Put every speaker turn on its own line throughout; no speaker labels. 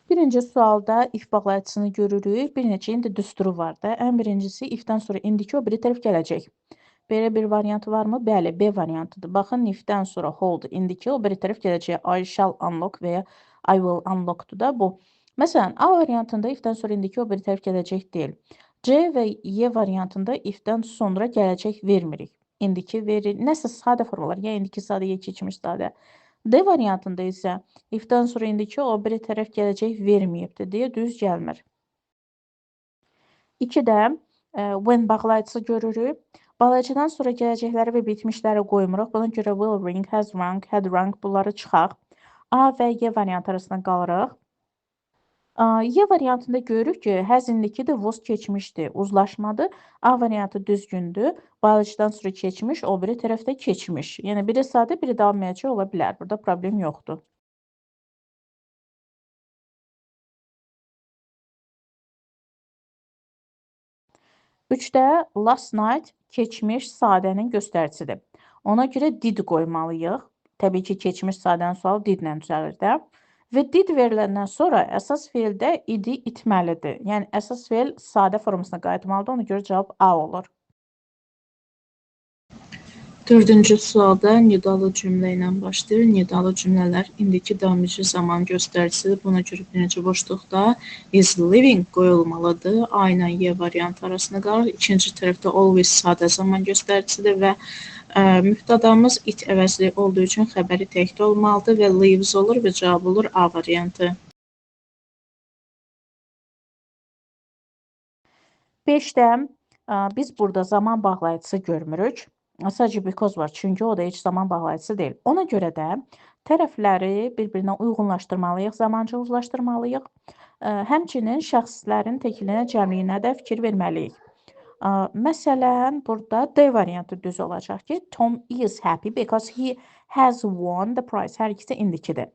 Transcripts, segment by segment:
Birinci sualda if bağlayıcısını görürük. Bir neçə indi düsturu var da. Ən birincisi ifdən sonra indiki o biri tərəf gələcək. Belə bir variantı varmı? Bəli, B variantıdır. Baxın, ifdən sonra hold indiki o biri tərəf gələcək. I shall unlock və ya I will unlockdur da bu. Məsələn, A variantında ifdən sonra indiki o biri tərəf gələcək deyil. C və Y variantında ifdən sonra gələcək vermirik. İndiki verir. Nəsə sadə formalar. Ya indiki sadə, ya keçmiş sadə. D variantında isə ifdən sonra indiki o biri tərəf gələcək verməyibdir deyə düz gəlmir. 2-də when bağlayıcısı görürük. Bağlayıcıdan sonra gələcəkləri və bitmişləri qoymuruq. Buna görə will ring, has rung, had rung bunları çıxaq. A və Y variantı arasında qalırıq. Y variantında görürük ki, has indikidir, was keçmişdir, uzlaşmadır. A variantı düzgündür. Bağlayıcıdan sonra keçmiş, o biri tərəfdə keçmiş. Yəni biri sadə, biri davam edəcək ola bilər. Burada problem yoxdur. Üçdə last night keçmiş sadənin göstəricisidir. Ona görə did qoymalıyıq. Təbii ki, keçmiş sadənin sualı didlə düzəlir də. Və did veriləndən sonra əsas feildə idi itməlidir. Yəni əsas feil sadə formasına qayıtmalıdır. Ona görə cavab A olur.
Dördüncü sualda nidalı cümlə ilə başlayır. Nidalı cümlələr indiki davamici zaman göstəricisidir. Buna görə birinci boşluqda is living qoyulmalıdır. A ilə Y variantı arasında qalır. İkinci tərəfdə always sadə zaman göstəricisidir və mübtədamız it əvəzli olduğu üçün xəbəri təkdə olmalıdır və lives olur və cavab olur A variantı.
5də biz burada zaman bağlayıcısı görmürük. Sadəcə because var, çünki o da heç zaman bağlayıcısı deyil. Ona görə də tərəfləri bir-birinə uyğunlaşdırmalıyıq, zamanca uzlaşdırmalıyıq. Həmçinin şəxslərin təkilinə, cəmliyinə də fikir verməliyik. Məsələn, burada D variantı düz olacaq ki, Tom is happy because he has won the prize. Hər ikisi indikidir.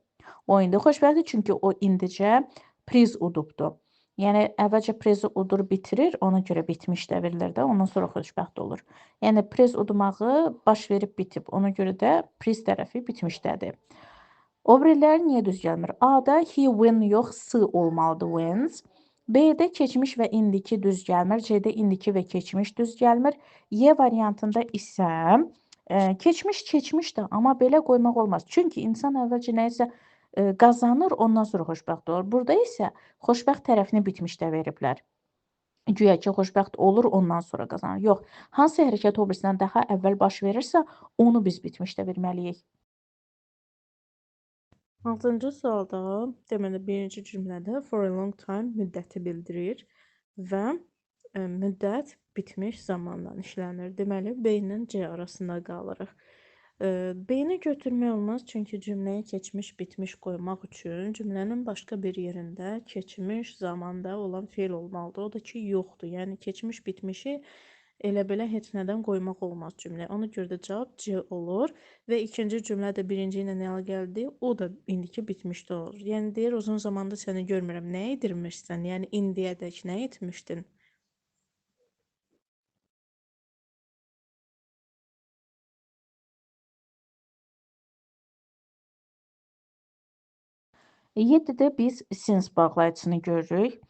O indi xoşbəxtdir, çünki o indicə priz udubdur. Yəni, əvvəlcə prizi udur, bitirir, ona görə bitmiş də verilir də, ondan sonra xoşbəxt olur. Yəni, priz udmağı baş verib bitib, ona görə də priz tərəfi bitmişdədir. O birilər niyə düz gəlmir? A-da he win yox, S olmalıdır wins. B-də keçmiş və indiki düz gəlmir. C-də indiki və keçmiş düz gəlmir. Y variantında isə keçmiş keçmişdir, amma belə qoymaq olmaz. Çünki insan əvvəlcə nəyisə qazanır, ondan sonra xoşbəxt olur. Burada isə xoşbəxt tərəfini bitmişdə veriblər. Güya ki, xoşbəxt olur, ondan sonra qazanır. Yox, hansı hərəkət o birisindən daha əvvəl baş verirsə, onu biz bitmişdə verməliyik. 6-cı sualda, deməli, birinci cümlədə for a long time müddəti bildirir və müddət bitmiş zamandan işlənir. Deməli, B ilə C arasında qalırıq. B-ni götürmək olmaz, çünki cümləyə keçmiş, bitmiş qoymaq üçün cümlənin başqa bir yerində keçmiş zamanda olan feil olmalıdır. O da ki, yoxdur. Yəni, keçmiş, bitmişi elə belə heç nədən qoymaq olmaz cümləyə. Ona görə də cavab C olur və ikinci cümlə də birinci ilə nə gəldi? O da indiki bitmişdə olur. Yəni, deyir, uzun zamanda səni görmürəm. Nə edirmişsən? Yəni, indiyədək nə etmişdin? Yeddidə biz since bağlayıcısını görürük.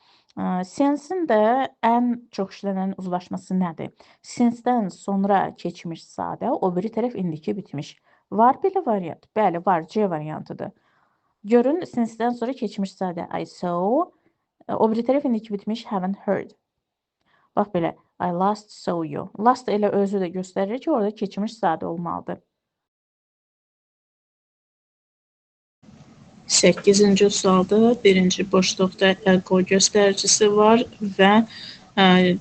Since-in də ən çox işlənən uzlaşması nədir? Since-dən sonra keçmiş sadə, o biri tərəf indiki bitmiş. Var belə variant? Bəli, var. C variantıdır. Görün, since-dən sonra keçmiş sadə I saw, o biri tərəf indiki bitmiş haven't heard. Bax belə, I last saw you. Last elə özü də göstərir ki, orada keçmiş sadə olmalıdır.
8-ci sualda birinci boşluqda ego göstəricisi var və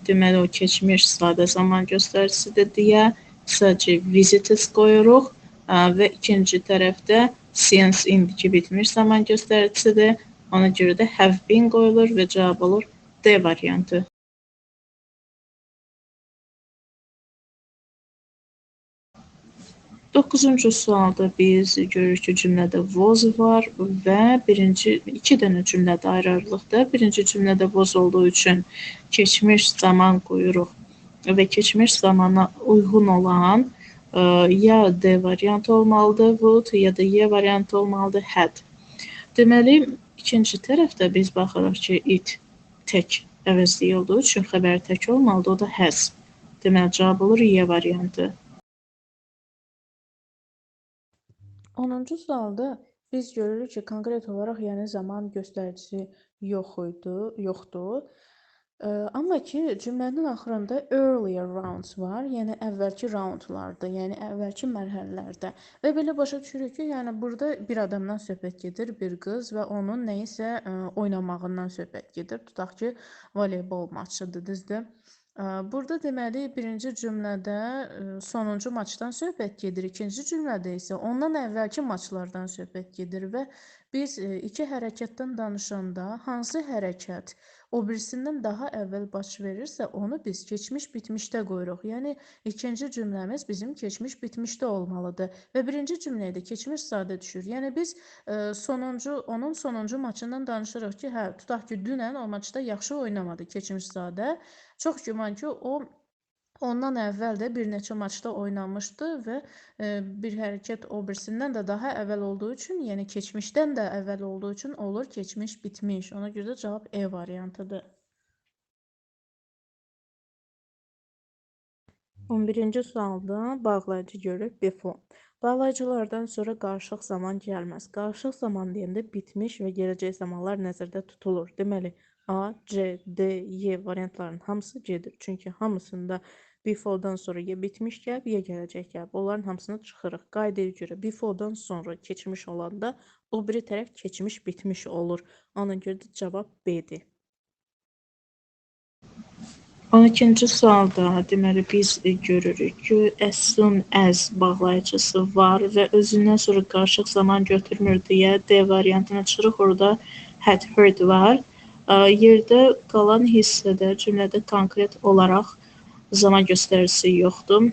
deməli o keçmiş sadə zaman göstəricisidir deyə sadəcə visited qoyuruq və ikinci tərəfdə since indiki bitmiş zaman göstəricisidir. Ona görə də have been qoyulur və cavab olur D variantı. 9-cu sualda biz görürük ki, cümlədə was var və iki dənə cümlədə ayrı-ayrılıqda. Birinci cümlədə was olduğu üçün keçmiş zaman qoyuruq və keçmiş zamana uyğun olan ya D variantı olmalıdır, would, ya da Y variantı olmalıdır, had. Deməli, İkinci tərəfdə biz baxırıq ki, it tək əvəzləyildiyi üçün xəbər tək olmalıdır, o da has. Deməli, cavab olur Y variantı.
10-cu sualda biz görürük ki, konkret olaraq yəni zaman göstəricisi yoxdur. Amma ki, cümlənin axırında earlier rounds var, yəni əvvəlki raundlarda, yəni əvvəlki mərhələlərdə. Və belə başa düşürük ki, yəni burada bir adamdan söhbət gedir, bir qız və onun nəyisə oynamağından söhbət gedir. Tutaq ki, voleybol maçıdır, düzdür? Burada deməli birinci cümlədə sonuncu maçdan söhbət gedir, ikinci cümlədə isə ondan əvvəlki maçlardan söhbət gedir və biz iki hərəkətdən danışanda hansı hərəkət o birisindən daha əvvəl baş verirsə, onu biz keçmiş bitmişdə qoyuruq. Yəni ikinci cümləmiz bizim keçmiş bitmişdə olmalıdır və birinci cümləyə də keçmiş sadə düşür. Yəni biz onun sonuncu maçından danışırıq ki, hə, tutaq ki, dünən o maçda yaxşı oynamadı, keçmiş sadə. Çox güman ki, o ondan əvvəl də bir neçə maçda oynamışdı və bir hərəkət o birisindən də daha əvvəl olduğu üçün, yəni keçmişdən də əvvəl olduğu üçün olur keçmiş bitmiş. Ona görə də cavab E variantıdır. 11-ci sualda bağlayıcı görürük before. Bağlayıcılardan sonra qarışıq zaman gəlməz. Qarışıq zaman deyəndə bitmiş və gələcək zamanlar nəzərdə tutulur. Deməli, A, C, D, Y variantlarının hamısı gedir. Çünki hamısında before'dan sonra ya bitmiş gəlib, ya gələcək gəlib. Onların hamısını çıxırıq. Qaydaya görə before'dan sonra keçmiş olanda o biri tərəf keçmiş bitmiş olur. Ona görə də cavab B-dir.
12-ci sualda deməli biz görürük ki, as soon as bağlayıcısı var və özündən sonra qarışıq zaman götürmür deyə D variantına çıxırıq. Orada had heard var. Yerdə qalan hissədə cümlədə konkret olaraq zaman göstəricisi yoxdur.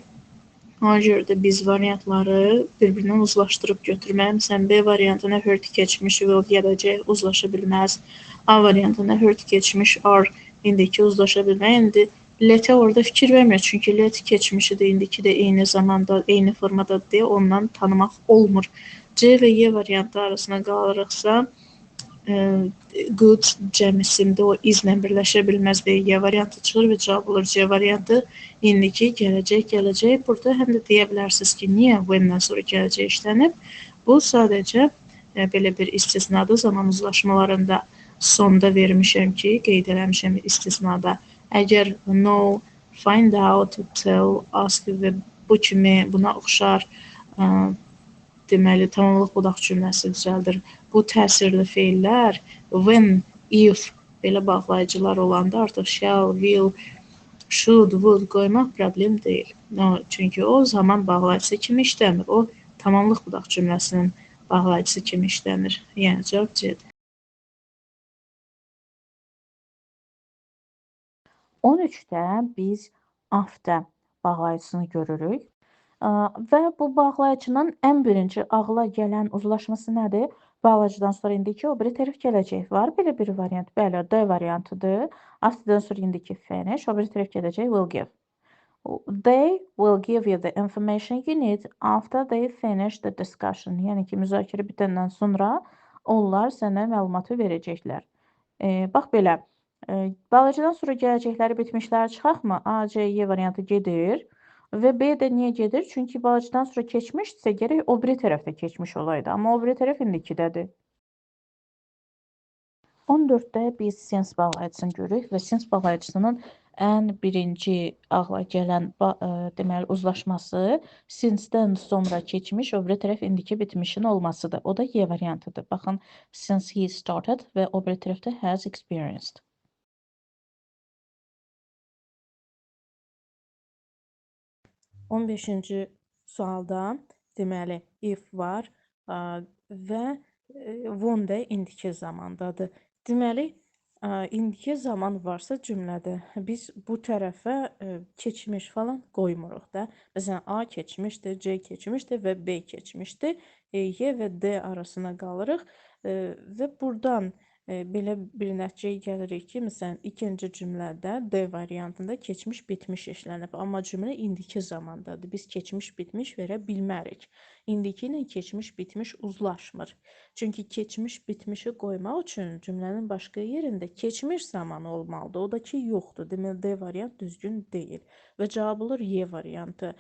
Ona görə də biz variantları bir-birinə uzlaşdırıb götürməliyik. Məsələn, B variantına heard keçmiş, will gələcək, uzlaşa bilməz. A variantına heard keçmiş, are indiki uzlaşa bilməz. İndi let-ə orada fikir vermir. Çünki let keçmişidir, indiki də eyni zamanda, eyni formadadır deyə ondan tanımaq olmur. C və Y variantı arasına qalırıqsa, good cəmisində o izlə birləşə bilməz deyə Y variantı çıxır və cavab olur C variantı. İndiki, gələcək. Burada həm də deyə bilərsiniz ki, niyə when-dən sonra gələcək işlənib? Bu sadəcə belə bir istisnadır. Zaman uzlaşmalarında sonda vermişəm ki, qeyd eləmişəm istisnada. Əgər know, find out, tell, ask və bu kimi buna oxşar deməli tamamlıq budaq cümləsi düzəldir. Bu təsirli feillər when, if belə bağlayıcılar olanda artıq shall, will, should, would qoymaq problem deyil. Çünki o zaman bağlayıcısı kimi işləmir. O tamamlıq budaq cümləsinin bağlayıcısı kimi işləmir. Yəni cavab C-dir.
13-də biz after bağlayıcısını görürük. Və bu bağlayıcının ən birinci ağla gələn uzlaşması nədir? Bağlayıcıdan sonra indiki o biri tərəf gələcək var. Belə bir variant, bəli, D variantıdır. After'dan sonra indiki finish, o biri tərəf gələcək will give. They will give you the information you need after they finish the discussion. Yəni ki, müzakirə bitəndən sonra onlar sənə məlumatı verəcəklər. Bax belə, bağlayıcıdan sonra gələcəkləri bitmişləri çıxaqmı? A, C, Y variantı gedir. Və B də niyə gedir? Çünki bağlayıcıdan sonra keçmişsə, gərək o biri tərəfdə keçmiş olaydı. Amma o biri tərəf indikidədir. 14-də biz since bağlayıcısını görürük və since bağlayıcısının ən birinci ağla gələn deməli uzlaşması since-dən sonra keçmiş, o biri tərəf indiki bitmişin olmasıdır. O da Y variantıdır. Baxın, since he started və o biri tərəfdə has experienced.
15-ci sualda deməli if var və won da indiki zamandadır. Deməli, indiki zaman varsa cümlədə biz bu tərəfə keçmiş falan qoymuruq da. Məsələn, A keçmişdir, C keçmişdir və B keçmişdir. Y və D arasına qalırıq və buradan belə bir nəticəyə gəlirik ki, məsələn, ikinci cümlədə D variantında keçmiş bitmiş işlənib, amma cümlə indiki zamandadır. Biz keçmiş bitmiş verə bilmərik. İndiki ilə keçmiş bitmiş uzlaşmır. Çünki keçmiş bitmişi qoymaq üçün cümlənin başqa yerində keçmiş zamanı olmalıdır. O da ki, yoxdur. Deməli, D variant düzgün deyil. Və cavab olur Y variantı.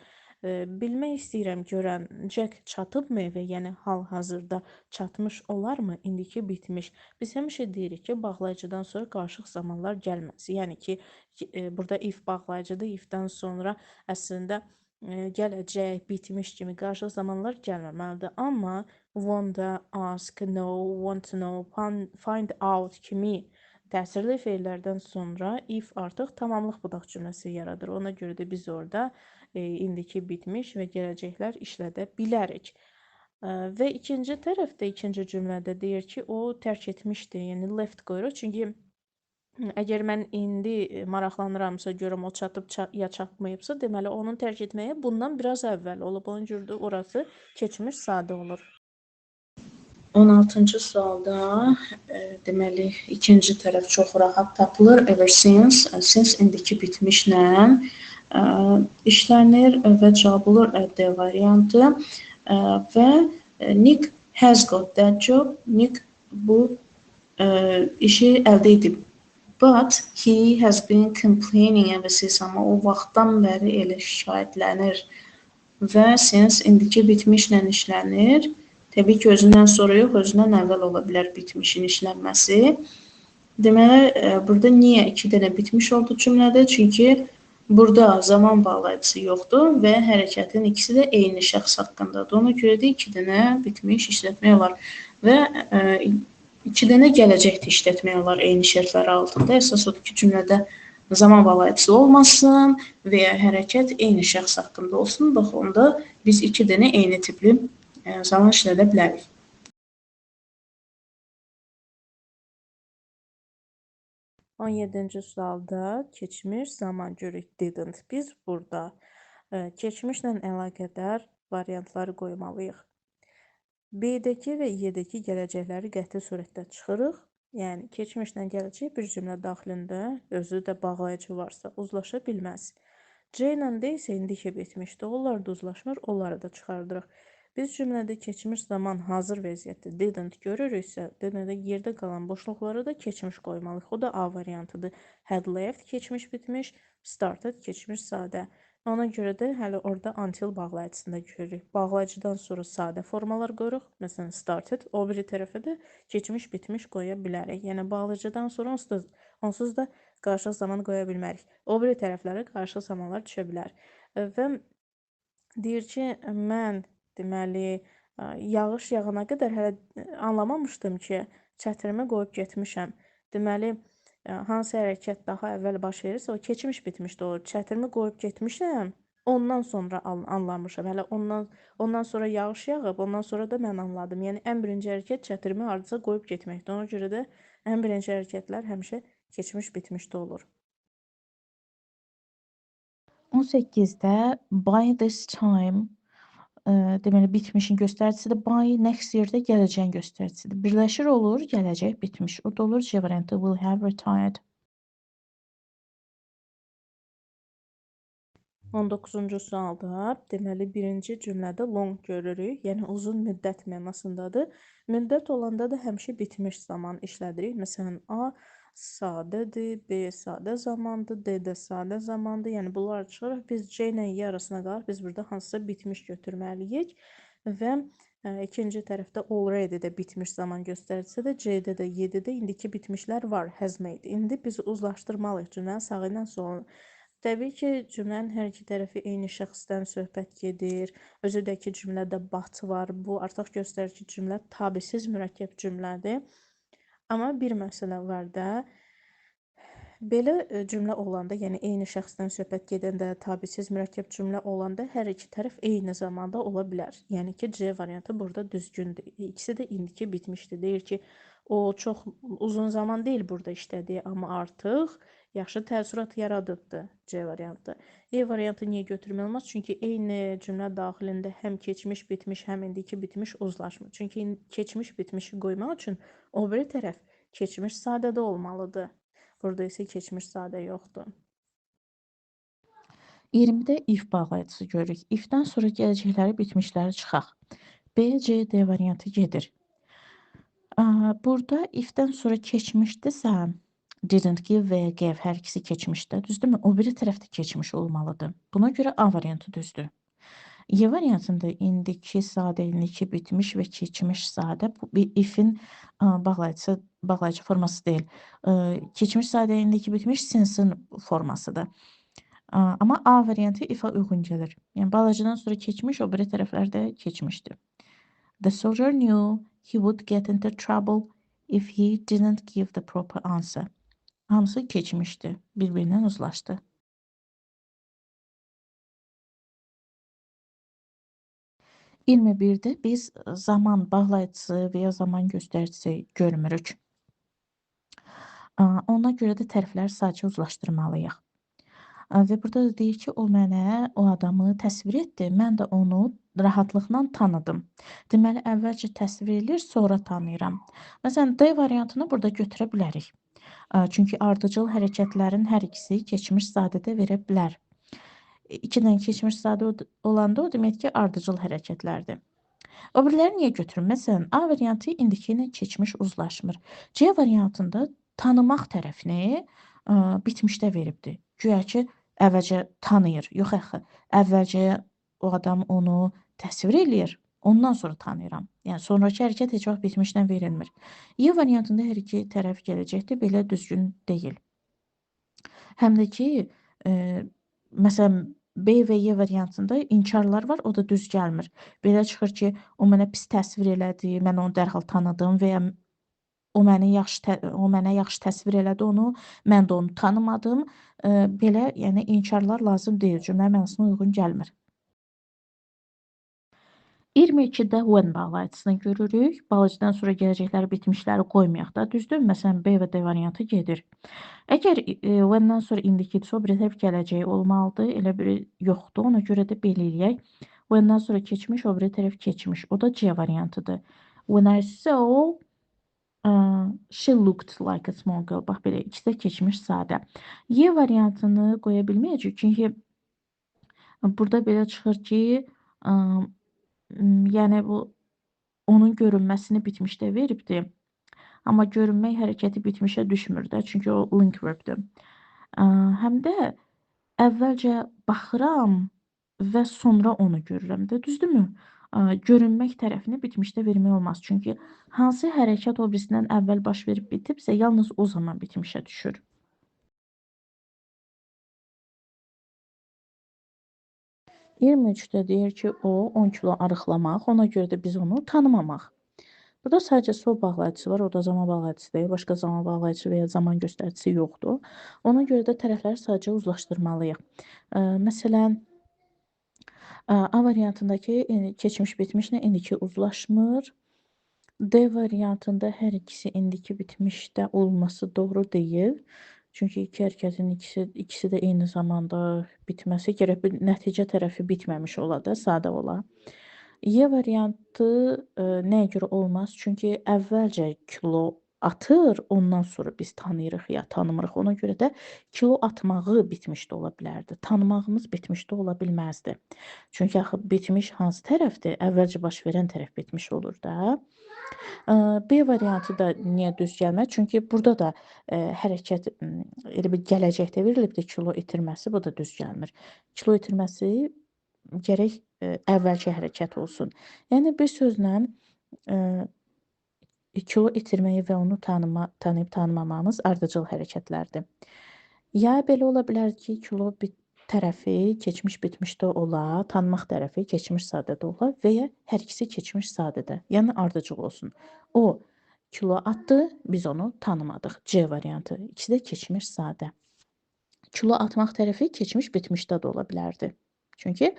Bilmək istəyirəm, görən Jack çatıbmı evə, yəni hal-hazırda çatmış olarmı, indiki bitmiş. Biz həmişə deyirik ki, bağlayıcıdan sonra qarışıq zamanlar gəlməz. Yəni ki, burada if bağlayıcıdır, ifdən sonra əslində gələcək, bitmiş kimi qarışıq zamanlar gəlməməlidir. Amma wonder, ask, know, want to know, find out kimi təsirli feillərdən sonra if artıq tamamlıq budaq cümləsi yaradır. Ona görə də biz orada indiki bitmiş və gələcəklər işlədə bilərik. Və ikinci tərəfdə, ikinci cümlədə deyir ki, o tərk etmişdi, yəni left qoyuruq. Çünki əgər mən indi maraqlanıramsa, görüm o çatıb ya çatmayıbsa, deməli onun tərk etməyə bundan biraz əvvəl olub. Ona görə də orası keçmiş sadə olur.
16-cı sualda deməli ikinci tərəf çox rahat tapılır. Ever since, since indiki bitmişlə işlənir və cavab olur D variantı. Və Nick has got that job. Nick bu işi əldə edib. But he has been complaining ever since, amma o vaxtdan bəri elə şikayətlənir. Və since indiki bitmişlə işlənir. Təbii ki, özündən sonra yox, özündən əvvəl ola bilər bitmişin işlənməsi. Deməli, burada niyə 2 dənə bitmiş oldu cümlədə? Çünki burada zaman bağlayıcısı yoxdur və hərəkətin ikisi də eyni şəxs haqqındadır. Ona görə də 2 dənə bitmiş işlətmək olar və 2 dənə gələcək də işlətmək olar eyni şərtlər altında. Əsas odur ki, cümlədə zaman bağlayıcısı olmasın və ya hərəkət eyni şəxs haqqında olsun. Bax, onda biz 2 dənə eyni tipli zaman işlədə bilərik.
On 17-ci sualda keçmiş zaman görürük didn't. Biz burada keçmişlə əlaqədar variantları qoymalıyıq. B-dəki və Y-dəki gələcəkləri qəti surətdə çıxırıq. Yəni, keçmişlə gələcək bir cümlə daxilində özü də bağlayıcı varsa uzlaşa bilməz. C ilə D isə indiki bitmişdir. Onlar da uzlaşmır, onları da çıxardırıq. Biz cümlədə keçmiş zaman hazır vəziyyətdə didn't görürüksə, deməli yerdə qalan boşluqlara da keçmiş qoymalıyıq. O da A variantıdır. Had left keçmiş bitmiş, started keçmiş sadə. Ona görə də hələ orada until bağlayıcısında görürük. Bağlayıcıdan sonra sadə formalar qoyuruq. Məsələn, started, o biri tərəfə də keçmiş bitmiş qoya bilərik. Yəni, bağlayıcıdan sonra onsuz da qarışıq zaman qoya bilmərik. O biri tərəflərə qarışıq zamanlar düşə bilər. Və deyir ki, mən deməli, yağış yağana qədər hələ anlamamışdım ki, çətirimi qoyub getmişəm. Deməli, hansı hərəkət daha əvvəl baş verirsə, o keçmiş bitmişdi o. Çətirimi qoyub getmişəm, ondan sonra anlamışam. Hələ ondan sonra yağış yağıb, ondan sonra da mən anladım. Yəni, ən birinci hərəkət çətirimi hardasa qoyub getməkdir. Ona görə də ən birinci hərəkətlər həmişə keçmiş bitmişdə olur.
18-də by this time deməli bitmişin göstəricisidir. By next year-də gələcəyin göstəricisidir. Birləşir olur, gələcək bitmiş. O da olur C variantı will have retired.
19-cu sualda deməli birinci cümlədə long görürük. Yəni uzun müddət mənasındadır. Müddət olanda da həmişə bitmiş zaman işlədirik. Məsələn, A sadədir, B sadə zamandır, D də sadə zamandır. Yəni bunlar çıxırıq. Biz C ilə Y arasına qalır. Biz burada hansısa bitmiş götürməliyik və ikinci tərəfdə already də bitmiş zaman göstəricisidir. C-də də, Y-də də indiki bitmişlər var, has made. İndi biz uzlaşdırmalıyıq cümlənin sağı ilə solunu. Təbii ki, cümlənin hər iki tərəfi eyni şəxsdən söhbət gedir. Özüdəki cümlədə but var. Bu artıq göstərir ki, cümlə tabisiz mürəkkəb cümlədir. Amma bir məsələ var da, belə cümlə olanda, yəni eyni şəxsdən söhbət gedəndə, tabisiz mürəkkəb cümlə olanda hər iki tərəf eyni zamanda ola bilər. Yəni ki, C variantı burada düzgündür. İkisi də indiki bitmişdir. Deyir ki, o çox uzun zaman deyil burada işlədiyi, amma artıq yaxşı təəssürat yaradıbdır C variantı. E variantı niyə götürmək olmaz? Çünki eyni cümlə daxilində həm keçmiş bitmiş, həm indiki bitmiş uzlaşmır. Çünki keçmiş bitmişi qoymaq üçün o biri tərəf keçmiş sadədə olmalıdır. Burada isə keçmiş sadə yoxdur.
20-də if bağlayıcısı görürük. If-dən sonra gələcəkləri, bitmişləri çıxaq. B, C, D variantı gedir. Burada if-dən sonra keçmişdirsə, didn't give və ya gave hər ikisi keçmişdə, düzdürmü? O biri tərəfdə keçmiş olmalıdır. Buna görə A variantı düzdür. Y variantında indiki sadə, indiki bitmiş və keçmiş sadə. Bu bir if-in bağlayıcı forması deyil. Keçmiş sadə, indiki bitmiş since-in formasıdır. Amma A variantı if-a uyğun gəlir. Yəni bağlayıcıdan sonra keçmiş, o biri tərəflərdə keçmişdir. The soldier knew he would get into trouble if he didn't give the proper answer. Hamısı keçmişdi, bir-birindən uzlaşdı. 21-də biz zaman bağlayıcısı və ya zaman göstəricisi görmürük. Ona görə də tərəfləri sadəcə uzlaşdırmalıyıq. Və burada da deyir ki, o mənə o adamı təsvir etdi, mən də onu rahatlıqla tanıdım. Deməli, əvvəlcə təsvir edir, sonra tanıyıram. Məsələn, D variantını burada götürə bilərik. Çünki ardıcıl hərəkətlərin hər ikisi keçmiş sadədə verə bilər. 2 dənə keçmiş sadə olanda o demək ki, ardıcıl hərəkətlərdir. O biriləri niyə götürüm? Məsələn, A variantı indiki ilə keçmiş uzlaşmır. C variantında tanımaq tərəfini bitmişdə veribdir. Güya ki, əvvəlcə tanıyır. Yox axı, əvvəlcə o adam onu təsvir eləyir, ondan sonra tanıyıram. Yəni sonrakı hərəkət heç vaxt bitmişdən verilmir. Y variantında hər iki tərəf gələcəkdir, belə düzgün deyil. Həm də ki, məsələn, B və Y variantında inkarlar var, o da düz gəlmir. Belə çıxır ki, o mənə pis təsvir elədi, mən onu dərhal tanıdım və ya o mənə yaxşı təsvir elədi onu, mən də onu tanımadım. Belə, yəni inkarlar lazım deyil, cümlə mənasına uyğun gəlmir. 22-də when bağlayıcısını görürük. Bağlayıcıdan sonra gələcəkləri, bitmişləri qoymayaq da, düzdür? Məsələn, B və D variantı gedir. Əgər when-dən sonra indikidirsə, o biri tərəf gələcəyi olmalıdır, elə biri yoxdur. Ona görə də belə eləyək. When-dən sonra keçmiş, o biri tərəf keçmiş. O da C variantıdır. When I saw she looked like a small girl. Bax belə, ikisi də keçmiş sadə. Y variantını qoya bilməyəcək, çünki burada belə çıxır ki, yəni bu onun görünməsini bitmişdə veribdir. Amma görünmək hərəkəti bitmişə düşmür də, çünki o link verbdir. Həm də əvvəlcə baxıram və sonra onu görürəm də, düzdürmü? Görünmək tərəfini bitmişdə vermək olmaz. Çünki hansı hərəkət o birisindən əvvəl baş verib bitibsə, yalnız o zaman bitmişə düşür. %23-də deyir ki, o 10 kilo arıqlamaq, ona görə də biz onu tanımamaq. Burada sadəcə so bağlayıcısı var, o da zaman bağlayıcısı deyil, başqa zaman bağlayıcısı və ya zaman göstəricisi yoxdur. Ona görə də tərəfləri sadəcə uzlaşdırmalıyıq. Məsələn, A variantındakı keçmiş bitmişlə indiki uzlaşmır. D variantında hər ikisi indiki bitmişdə olması doğru deyil. Çünki iki hərəkətin ikisi də eyni zamanda bitməsi gərək bir nəticə tərəfi bitməmiş ola da, sadə ola. Y variantı nəyə görə olmaz? Çünki əvvəlcə kilo atır, ondan sonra biz tanıyırıq ya tanımırıq. Ona görə də kilo atmağı bitmişdə ola bilərdi. Tanımağımız bitmişdə ola bilməzdi. Çünki axı bitmiş hansı tərəfdir? Əvvəlcə baş verən tərəf bitmiş olur da. B variantı da niyə düz gəlməz? Çünki burada da hərəkət elə bir gələcəkdə verilibdir kilo itirməsi, bu da düz gəlmir. Kilo itirməsi gərək əvvəlki hərəkət olsun. Yəni bir sözlə kilo itirməyi və onu tanıyıb tanımamamız ardıcıl hərəkətlərdir. Ya belə ola bilər ki, kilo tərəfi keçmiş bitmişdə ola, tanımaq tərəfi keçmiş sadədə ola və ya hər ikisi keçmiş sadədə, yəni ardıcıl olsun. O kilo atdı, biz onu tanımadıq. C variantı. İkisi də keçmiş sadə. Kilo atmaq tərəfi keçmiş bitmişdə də ola bilərdi. Çünki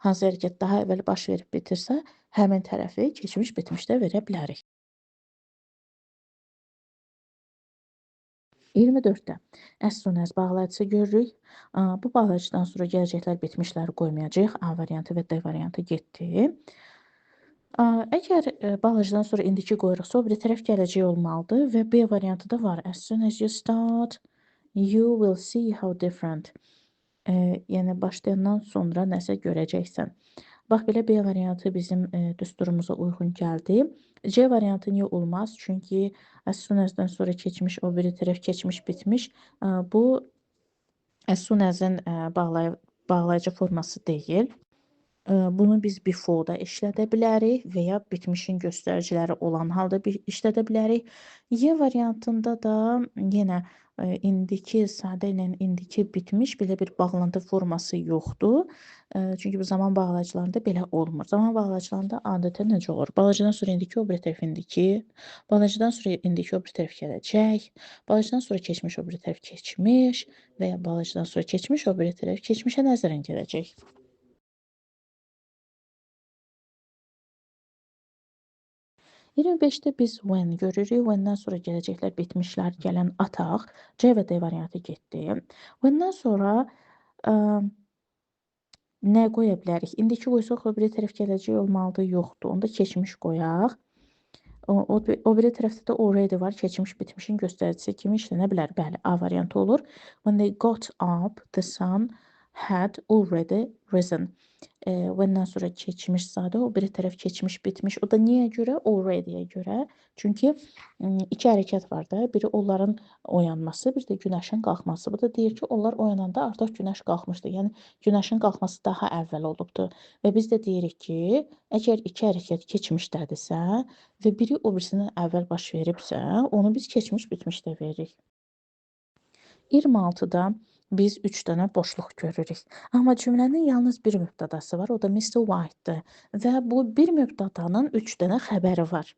hansı hərəkət daha əvvəl baş verib bitirsə, həmin tərəfi keçmiş bitmişdə verə bilərik. 24-də as soon as bağlayıcısı görürük. Bu bağlayıcıdan sonra gələcəklər, bitmişləri qoymayacağıq. A variantı və D variantı getdi. Əgər bağlacıdan sonra indiki qoyuruqsa, o biri tərəf gələcək olmalıdır və B variantı da var. As soon as you start, you will see how different. Yəni başlayandan sonra nəsə görəcəksən. Bax belə B variantı bizim düsturumuza uyğun gəldi. C variantı niyə olmaz? Çünki as soon as-dən sonra keçmiş, o biri tərəf keçmiş, bitmiş. Bu as soon as-in bağlayıcı forması deyil. Bunu biz before-da işlədə bilərik və ya bitmişin göstəriciləri olan halda işlədə bilərik. Y variantında da yenə indiki sadə ilə indiki bitmiş belə bir bağlantı forması yoxdur. Çünki bu zaman bağlayıcılarında belə olmur. Zaman bağlayıcılarında adətən necə olur? Bağlayıcıdan sonra indiki, o biri tərəf indiki, bağlayıcıdan sonra indiki, o biri tərəf gələcək, bağlayıcıdan sonra keçmiş, o biri tərəf keçmiş və ya bağlayıcıdan sonra keçmiş, o biri tərəf keçmişə nəzərən gələcək. 25-də biz when görürük. When-dən sonra gələcəklər bitmişlər gələn ataq. C və D variantı getdi. When-dən sonra nə qoya bilərik? İndiki qoysaq o biri tərəf gələcək olmalıdır, yoxdur. Onda keçmiş qoyaq. O biri tərəfdə də already var. Keçmiş bitmişin göstəricisi kimi işlənə bilər. Bəli, A variantı olur. When they got up, the sun had already risen. When-dən sonra keçmiş sadə, o biri tərəf keçmiş bitmiş. O da niyə görə? Already-yə görə. Çünki iki hərəkət var da. Biri onların oyanması, bir də günəşin qalxması. Bu da deyir ki, onlar oyananda artıq günəş qalxmışdı. Yəni günəşin qalxması daha əvvəl olubdu. Və biz də deyirik ki, əgər iki hərəkət keçmişdədirsə və biri o birisindən əvvəl baş veribsə, onu biz keçmiş bitmişdə veririk. 26-da biz 3 dənə boşluq görürük. Amma cümlənin yalnız bir mübtədası var, o da Mr. White-dır. Və bu bir mübtədanın 3 dənə xəbəri var.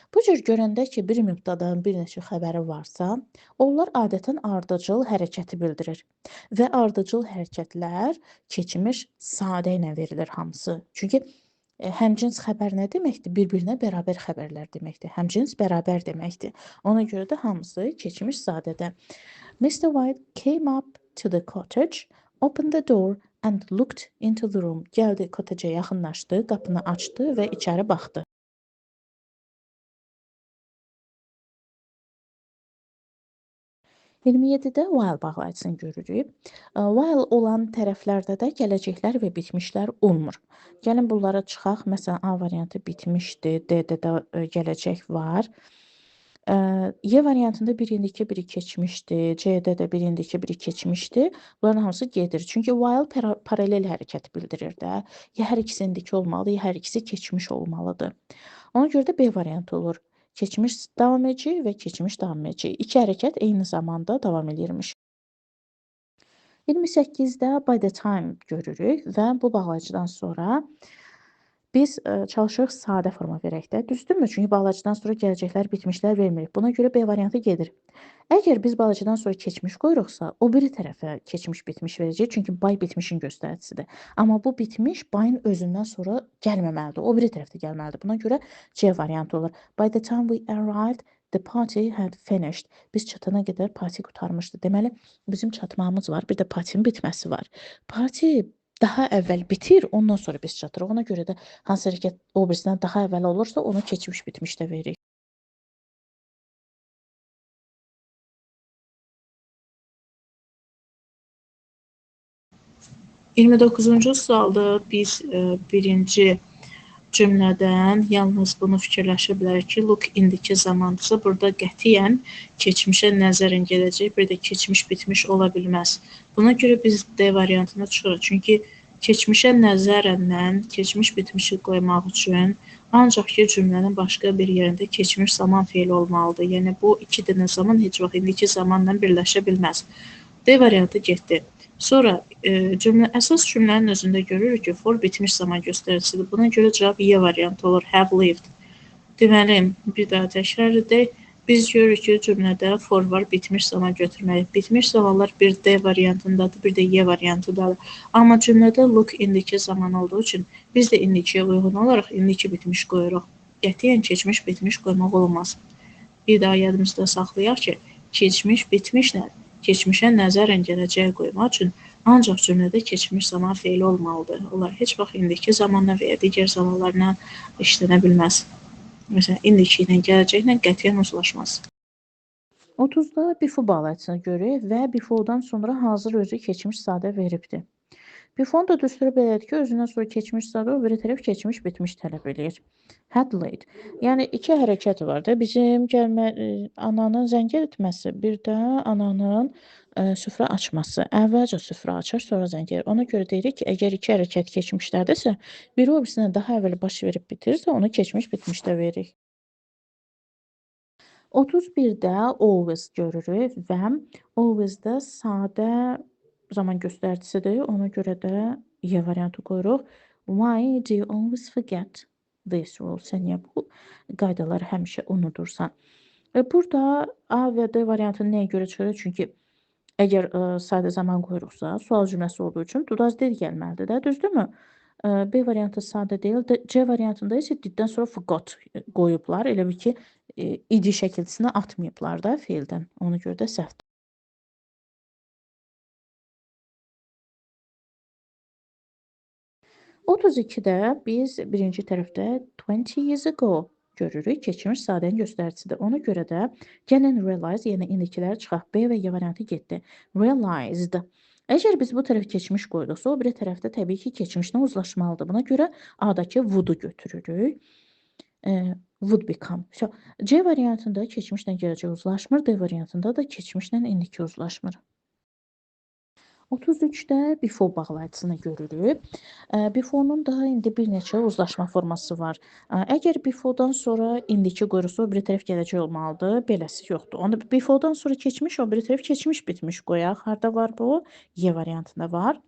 Bu cür görəndə ki, bir mübtədanın bir neçə xəbəri varsa, onlar adətən ardıcıl hərəkəti bildirir. Və ardıcıl hərəkətlər keçmiş sadə ilə verilir hamısı. Çünki həmcins xəbər nə deməkdir? Bir-birinə bərabər xəbərlər deməkdir. Həmcins bərabər deməkdir. Ona görə də hamısı keçmiş sadədə. Mr. White came up to the cottage, opened the door and looked into the room. Gəldi cottage'a yaxınlaşdı, qapını açdı və içəri baxdı. %27-də while bağlayıcısını görürük. While olan tərəflərdə də gələcəklər və bitmişlər olmur. Gəlin bunlara çıxaq. Məsələn, A variantı bitmişdir, D-də də gələcək var. Y variantında bir indiki, biri keçmişdi. C-də də bir indiki, biri keçmişdi. Bunların hamısı gedir. Çünki while paralel hərəkət bildirir də. Ya hər ikisi indiki olmalıdır, ya hər ikisi keçmiş olmalıdır. Ona görə də B variantı olur. Keçmiş davam edəcək və keçmiş davam edəcək. İki hərəkət eyni zamanda davam edirmiş. 28-də by the time görürük və bu bağlayıcıdan sonra biz çalışırıq sadə forma verək də. Düzdürmü? Çünki bağlayıcıdan sonra gələcəklər, bitmişlər vermirik. Buna görə B variantı gedir. Əgər biz bağlayıcıdan sonra keçmiş qoyuruqsa, o biri tərəfə keçmiş bitmiş verəcək. Çünki by bitmişin göstəricisidir. Amma bu bitmiş by'ın özündən sonra gəlməməlidir. O biri tərəfdə gəlməlidir. Buna görə C variantı olur. By the time we arrived, the party had finished. Biz çatana qədər parti qurtarmışdı. Deməli, bizim çatmamız var, bir də partinin bitməsi var. Parti daha əvvəl bitir, ondan sonra biz çatırıq. Ona görə də hansı hərəkət o birisindən daha əvvəl olursa, onu keçmiş bitmişdə veririk.
$29-cu sualda biz birinci cümlədən yalnız bunu fikirləşə bilərik ki, look indiki zamandırsa, burada qətiyyən keçmişə nəzərən gələcək, bir də keçmiş bitmiş ola bilməz. Buna görə biz D variantına çıxırıq. Çünki keçmişə nəzərən keçmiş bitmişi qoymaq üçün ancaq ki, cümlənin başqa bir yerində keçmiş zaman feili olmalıdır. Yəni, bu iki dənə zaman heç vaxt indiki zamanla birləşə bilməz. D variantı getdi. Sonra əsas cümlənin özündə görürük ki, for bitmiş zaman göstəricisidir. Buna görə cavab Y variantı olur, have lived. Deməli, bir daha təkrar edək. Biz görürük ki, cümlədə for var, bitmiş zaman götürməliyik. Bitmiş zamanlar bir D variantındadır, bir də Y variantındadır. Amma cümlədə look indiki zaman olduğu üçün biz də indikiyə uyğun olaraq indiki bitmiş qoyuruq. Qətiyyən keçmiş bitmiş qoymaq olmaz. Bir daha yadımızda saxlayaq ki, keçmiş bitmişlə keçmişə nəzərən gələcək qoymaq üçün Ancaq cümlədə keçmiş zaman feili olmalıdır. Onlar heç vaxt indiki zamanla və ya digər zamanlarla işlənə bilməz. Məsələn, indiki ilə gələcəklə qətiyyən uzlaşmaz.
30-da before bağlayıcısını görürük və beforedan sonra hazır özü keçmiş sadə veribdir. Before'un da düsturu belədir ki, özündən sonra keçmiş sadə, o biri tərəf keçmiş bitmiş tələb eləyir. Had laid. Yəni iki hərəkət var da. Bizim ananın zəng etməsi, bir də ananın süfrə açması. Əvvəlcə süfrə açır, sonra zəng edir. Ona görə deyirik ki, əgər iki hərəkət keçmişdədirsə, biri o birisindən daha əvvəl baş verib bitirirsə, onu keçmiş bitmişdə veririk. 31-də always görürük və always-də sadə zaman göstəricisidir. Ona görə də Y variantı qoyuruq. Why do you always forget this rule? Sən niyə bu qaydaları həmişə unudursan? Burada A və D variantını nəyə görə çıxırıq? Çünki əgər sadə zaman qoyuruqsa, sual cümləsi olduğu üçün dudaz did gəlməlidir də, düzdürmü? B variantı sadə deyil. C variantında isə diddən sonra forgot qoyublar. Elə bil ki, id şəkilçisini atmayıblar da feildən. Ona görə də səhvdir. 32-də biz birinci tərəfdə 20 years ago görürük. Keçmiş sadənin göstəricisidir. Ona görə də gəlin realize, yəni indikilər çıxaq. B və Y variantı getdi. Realized. Əgər biz bu tərəf keçmiş qoyduqsa, o biri tərəfdə təbii ki, keçmişlə uzlaşmalıdır. Buna görə A-dakı would-u götürürük. Would become. C variantında keçmişlə gələcək uzlaşmır. D variantında da keçmişlə indiki uzlaşmır. 33-də before bağlayıcısını görürük. Before'nun da indi bir neçə uzlaşma forması var. Əgər before'dan sonra indiki qoyursa, o biri tərəf gələcək olmalıdır. Beləsi yoxdur. Onda before'dan sonra keçmiş, o biri tərəf keçmiş bitmiş qoyaq. Harda var bu? Y variantında var.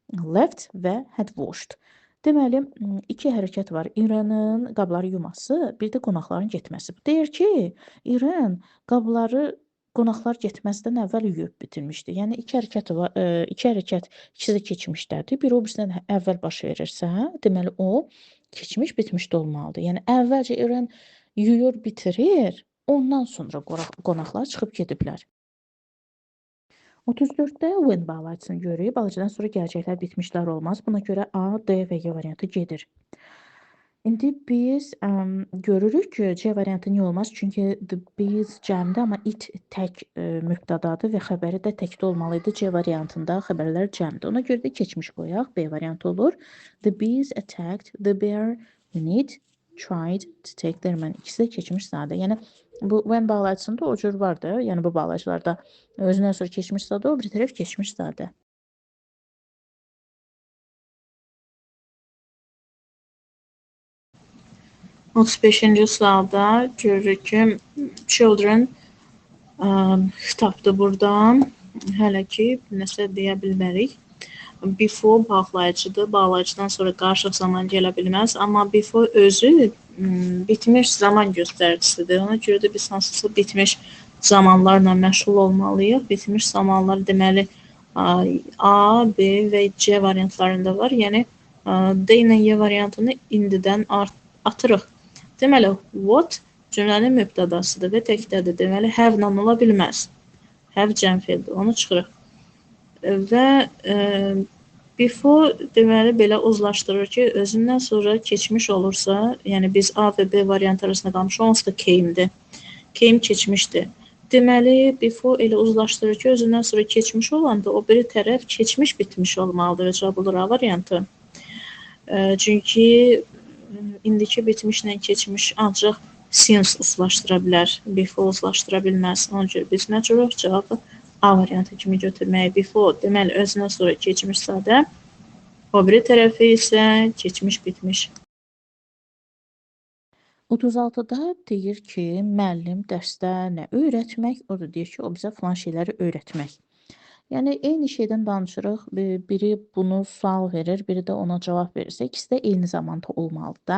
Left və had washed. Deməli, iki hərəkət var. İranın qabları yuması, bir də qonaqların getməsi. Deyir ki, İran qabları qonaqlar getməzdən əvvəl yuyub bitirmişdi. Yəni iki hərəkət var, iki hərəkət ikisi də keçmişdədir. Biri o birisindən əvvəl baş verirsə, deməli o keçmiş bitmişdə olmalıdır. Yəni əvvəlcə İran yuyur, bitirir, ondan sonra qonaqlar çıxıb gediblər. 34-də when bağlayıcısını görürük. Bağlayıcıdan sonra gələcəklər bitmişlər olmaz. Buna görə A, D və Y variantı gedir. İndi biz görürük ki, C variantı niyə olmaz? Çünki biz cəmdir, amma it tək mübtədadır və xəbəri də təkdə olmalı idi. C variantında xəbərlər cəmdir. Ona görə də keçmiş qoyaq. B variantı olur. The bees attacked the bear when it tried to take their man. İkisi də keçmiş sadə. Yəni bu when bağlayıcısında o cür var da. Yəni bu bağlayıcılarda özündən sonra keçmiş sadə, o bir tərəf keçmiş sadə.
35-ci sualda görürük ki, children xitabdır buradan. Hələ ki, nəsə deyə bilmərik. Before bağlayıcıdır. Bağlayıcıdan sonra qarşılıq zaman gələ bilməz. Amma before özü bitmiş zaman göstəricisidir. Ona görə də biz hansısa bitmiş zamanlarla məşğul olmalıyıq. Bitmiş zamanlar deməli A, B və C variantlarında var. Yəni D ilə Y variantını indidən atırıq. Deməli, what cümlənin mübtədasıdır və təkdədir. Deməli, have-la ola bilməz. Have cəmfildir. Onu çıxırıq. Və before deməli belə uzlaşdırır ki, özündən sonra keçmiş olursa, yəni biz A və B variantı arasında qalmışıq, onsuz da came'dir. Came keçmişdir. Deməli, before elə uzlaşdırır ki, özündən sonra keçmiş olanda o biri tərəf keçmiş bitmiş olmalıdır və cavab olur A variantı. Çünki indiki bitmişlə keçmiş ancaq since uzlaşdıra bilər, before uzlaşdıra bilməz. Ona görə biz məcburuq cavabı A variantı kimi götürməyi. Before deməli özündən sonra keçmiş sadə, o biri tərəfi isə keçmiş bitmiş.
36-da deyir ki, müəllim dərsdə nə öyrətmək? O da deyir ki, o bizə filan şeyləri öyrətmək. Yəni eyni şeydən danışırıq. Biri bunu sual verir, biri də ona cavab verirsə, ikisi də eyni zamanda olmalıdır da.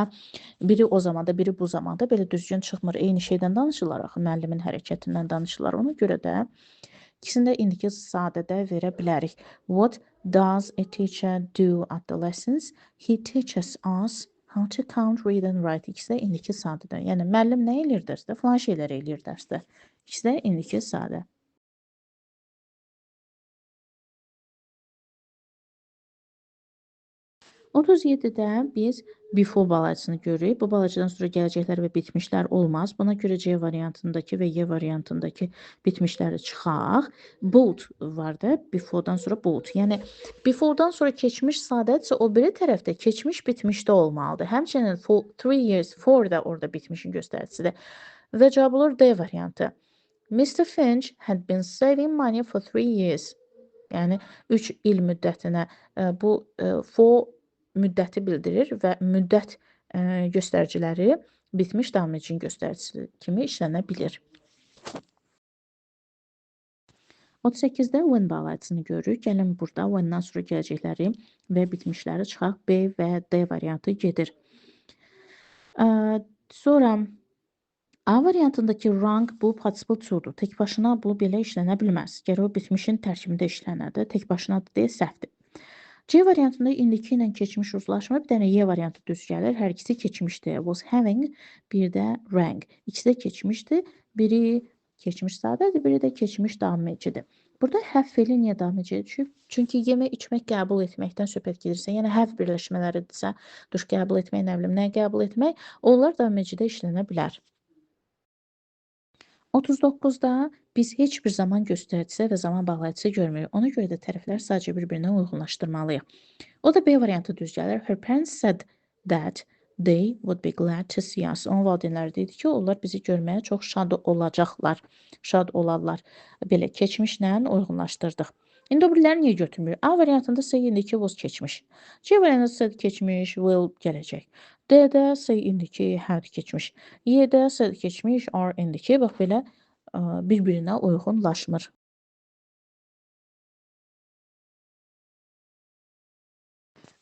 Biri o zamanda, biri bu zamanda belə düzgün çıxmır. Eyni şeydən danışırlar axı, müəllimin hərəkətindən danışırlar. Ona görə də ikisini də indiki sadədə verə bilərik. What does a teacher do at the lessons? He teaches us how to count, read and write. İkisi də indiki sadədə. Yəni müəllim nə eləyir dərsdə? Filan şeylər eləyir dərsdə. İkisi də indiki sadə. 37-də biz before balacasını görürük. Bu balacadan sonra gələcəklər və bitmişlər olmaz. Buna görə C variantındakı və Y variantındakı bitmişləri çıxaq. Both var da, beforedan sonra both. Yəni beforedan sonra keçmiş sadədirsə, o biri tərəfdə keçmiş bitmişdə olmalıdır. Həmçinin for 3 years for da orada bitmişin göstəricisidir. Və cavab olur D variantı. Mr. Finch had been saving money for 3 years. Yəni 3 il müddətinə bu for müddəti bildirir və müddət göstəriciləri bitmiş davam edici göstəricisi kimi işlənə bilir. 38-də when bağlacısını görürük. Gəlin burada when-dan sonra gələcəkləri və bitmişləri çıxaq. B və D variantı gedir. Sonra A variantındakı wrong bu participle to'dur. Tək başına bu belə işlənə bilməz. Gərək o bitmişin tərkibində işlənədir. Tək başınadır deyə səhvdir. C variantında indiki ilə keçmiş uzlaşma, bir dənə Y variantı düz gəlir. Hər ikisi keçmişdir. Was having, bir də rang. İkisi də keçmişdir. Biri keçmiş sadədir, biri də keçmiş davam edicidir. Burada have fe'li niyə davam ediciyə düşüb? Çünki yemək, içmək, qəbul etməkdən söhbət gedirsə, yəni have birləşmələridirsə, duş qəbul etmək, nə bilim, nə qəbul etmək, onlar davam edicidə işlənə bilər. 39-da biz heç bir zaman göstəricisi və zaman bağlayıcısı görmürük. Ona görə də tərəflər sadəcə bir-birinə uyğunlaşdırmalıyıq. O da B variantı düz gəlir. Her parents said that they would be glad to see us. Onun valideynləri dedi ki, onlar bizi görməyə çox şad olacaqlar, şad olarlar. Belə keçmişlə uyğunlaşdırdıq. İndi o biriləri niyə götürmürük? A variantında say indiki was keçmiş. C variantında said keçmiş, will gələcək. D-də say indiki had keçmiş. Y-də said keçmiş, are indiki. Bax belə bir-birinə uyğunlaşmır.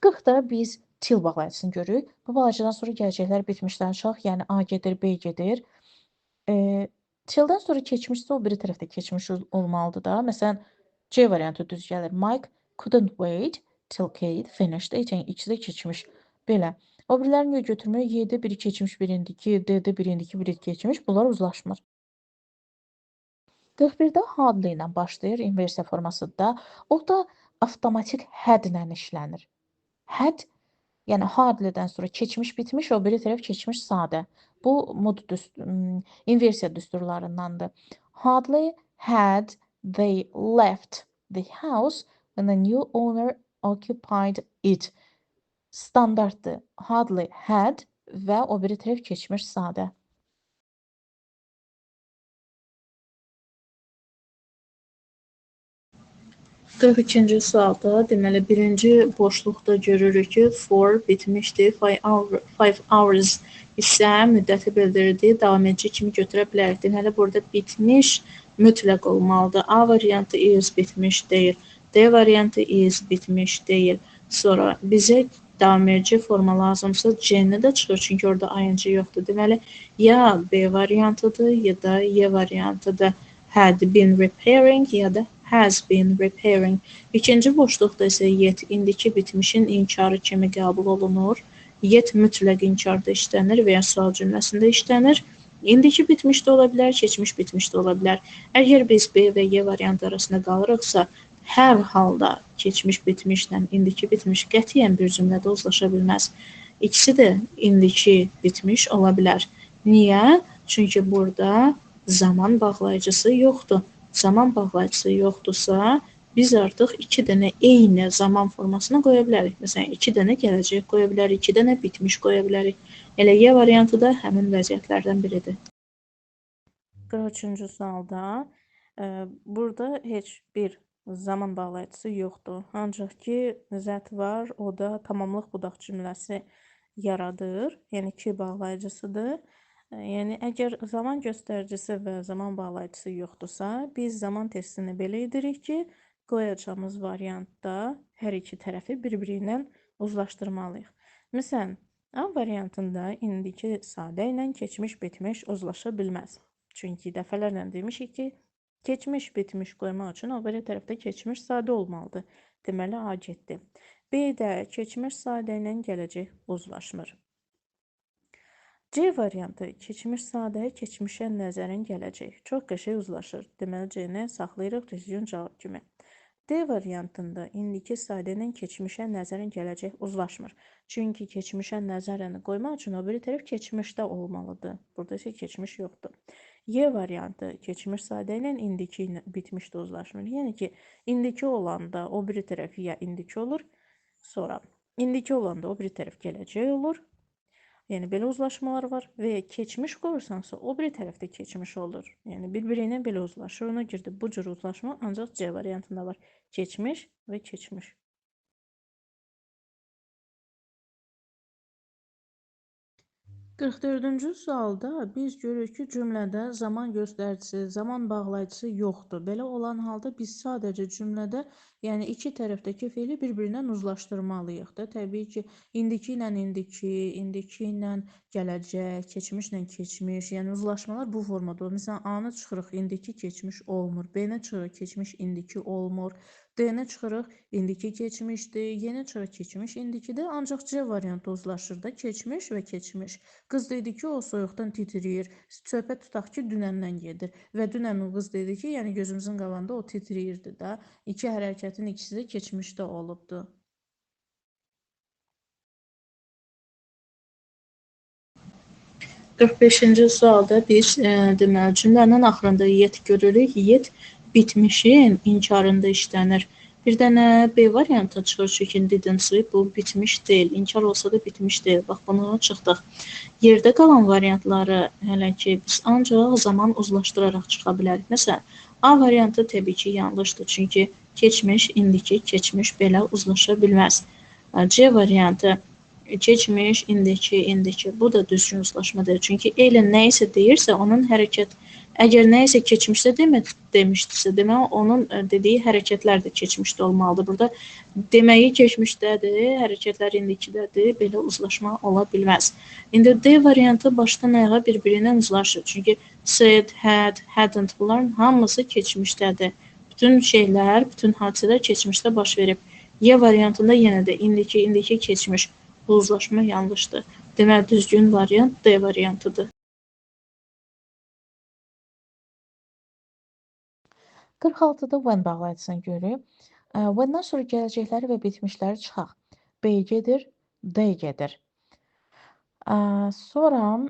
40-da biz till bağlayıcısını görürük. Bu bağlayıcıdan sonra gələcəklər bitmişdən çıxaq. Yəni A gedir, B gedir. Till-dən sonra keçmişsə o biri tərəfdə keçmiş olmalıdır da. Məsələn, C variantı düz gəlir. Mike couldn't wait till Kate finished eating. İkisi də keçmiş. Belə. O birilərini niyə götürmürük? Y-də biri keçmiş, biri indiki, D-də biri indiki, biri keçmiş. Bunlar uzlaşmır. 41-də hadlı ilə başlayır inversiya formasında. O da avtomatik had ilə işlənir. Had, yəni hardly'dən sonra keçmiş bitmiş, o biri tərəf keçmiş sadə. Bu inversiya düsturlarındandır. Hardly had they left the house when the new owner occupied it. Standartdır. Hardly had və o biri tərəf keçmiş sadə.
Qırx ikinci sualda, deməli, birinci boşluqda görürük ki, for bitmişdir, 5 hours isə müddəti bildirirdi, davam edici kimi götürə bilərik. Deməli, burada bitmiş mütləq olmalıdır. A variantı is bitmiş deyil. D variantı is bitmiş deyil. Sonra bizə davam edici forma lazımsa C-ni də çıxır, çünki orada ing yoxdur. Deməli, ya B variantıdır, ya da Y variantıdır. Had been repairing, ya da has been repairing. İkinci boşluqda isə yet indiki bitmişin inkarı kimi qəbul olunur. Yet mütləq inkarda işlənir və ya sual cümləsində işlənir. İndiki bitmiş də ola bilər, keçmiş bitmiş də ola bilər. Əgər biz B və Y variantı arasında qalırıqsa, hər halda keçmiş bitmişlə indiki bitmiş qətiyyən bir cümlədə uzlaşa bilməz. İkisi də indiki bitmiş ola bilər. Niyə? Çünki burada zaman bağlayıcısı yoxdur. Zaman bağlayıcısı yoxdursa, biz artıq 2 dənə eyni zaman formasına qoya bilərik. Məsələn, 2 dənə gələcək qoya bilərik, 2 dənə bitmiş qoya bilərik. Elə Y variantı da həmin vəziyyətlərdən biridir.
43-cü sualda burada heç bir zaman bağlayıcısı yoxdur. Ancaq ki, zət var, o da tamamlıq budaq cümləsi yaradır. Yəni ki, bağlayıcısıdır. Yəni, əgər zaman göstəricisi və zaman bağlayıcısı yoxdursa, biz zaman testini belə edirik ki, qoyacağımız variantda hər iki tərəfi bir-biri ilə uzlaşdırmalıyıq. Məsələn, A variantında indiki sadə ilə keçmiş bitmiş uzlaşa bilməz. Çünki dəfələrlə demişik ki, keçmiş bitmiş qoymaq üçün o biri tərəfdə keçmiş sadə olmalıdır. Deməli, A getdi. B-də keçmiş sadə ilə gələcək uzlaşmır. C variantı keçmiş sadə, keçmişə nəzərin gələcək. Çox qəşəng uzlaşır. Deməli, C-ni saxlayırıq decision cavab kimi. D variantında indiki ifadə ilə keçmişə, nəzərən, gələcək uzlaşmır. Çünki keçmişə nəzərəni qoymaq üçün o biri tərəf keçmişdə olmalıdır. Burada isə keçmiş yoxdur. Y variantı keçmiş ifadə ilə indiki ilə bitmişdə uzlaşmır. Yəni ki, indiki olanda o biri tərəf ya indiki olur, sonra indiki olanda o biri tərəf gələcək olur. Yəni belə uzlaşmalar var və keçmiş qoyursansa o biri tərəfdə keçmiş olur. Yəni bir-biri ilə belə uzlaşır. Ona görə də bu cür uzlaşma ancaq C variantında var. Keçmiş və keçmiş. 44-cü sualda biz görürük ki, cümlədə zaman göstəricisi, zaman bağlayıcısı yoxdur. Belə olan halda biz sadəcə cümlədə, yəni iki tərəfdəki feili bir-birindən uzlaşdırmalıyıq da. Təbii ki, indiki ilə indiki, indiki ilə gələcək, keçmişlə keçmiş, yəni uzlaşmalar bu formada olur. Məsələn, A-nı çıxırıq, indiki keçmiş olmur. B-nə çıxırıq, keçmiş indiki olmur. D-nə çıxırıq, indiki keçmişdir. Y-nə çıxırıq, keçmiş indikidir. Ancaq C variantı uzlaşır da, keçmiş və keçmiş. Qız dedi ki, o soyuqdan titrəyir. Söhbət tutaq ki, dünəndən gedir. Və dünən o qız dedi ki, yəni gözümüzün qabağında o titrəyirdi də. İki hərəkətin ikisi də keçmişdə olubdu.
Qırx beşinci sualda biz deməli cümlənin axırında yet görürük. Yet bitmişin inkarında işlənir. Bir dənə B variantı çıxır, çünki didn't sleep bu bitmiş deyil. İnkar olsa da bitmiş deyil. Bax bunu çıxdıq. Yerdə qalan variantları hələ ki biz ancaq zaman uzlaşdıraraq çıxa bilərik. Məsələn, A variantı təbii ki yanlışdır, çünki keçmiş, indiki, keçmiş belə uzlaşa bilməz. C variantı keçmiş, indiki. Bu da düzgün uzlaşma deyil. Çünki elə nə isə deyirsə, onun hərəkət, əgər nə isə keçmişdə demişdirsə, demək onun dediyi hərəkətlər də keçmişdə olmalıdır. Burada deməyi keçmişdədir, hərəkətlər indikidədir, belə uzlaşma ola bilməz. İndi D variantı başdan ayağa bir-birindən uzlaşır. Çünki said, had, hadn't bunların hamısı keçmişdədir. Bütün şeylər, bütün hadisələr keçmişdə baş verib. Y variantında yenə də indiki keçmiş. Bu uzlaşma yanlışdır. Deməli, düzgün variant D variantıdır.
46-da when bağlayıcısını görürük. When-dən sonra gələcəkləri və bitmişləri çıxaq. B gedir, D gedir. Sonra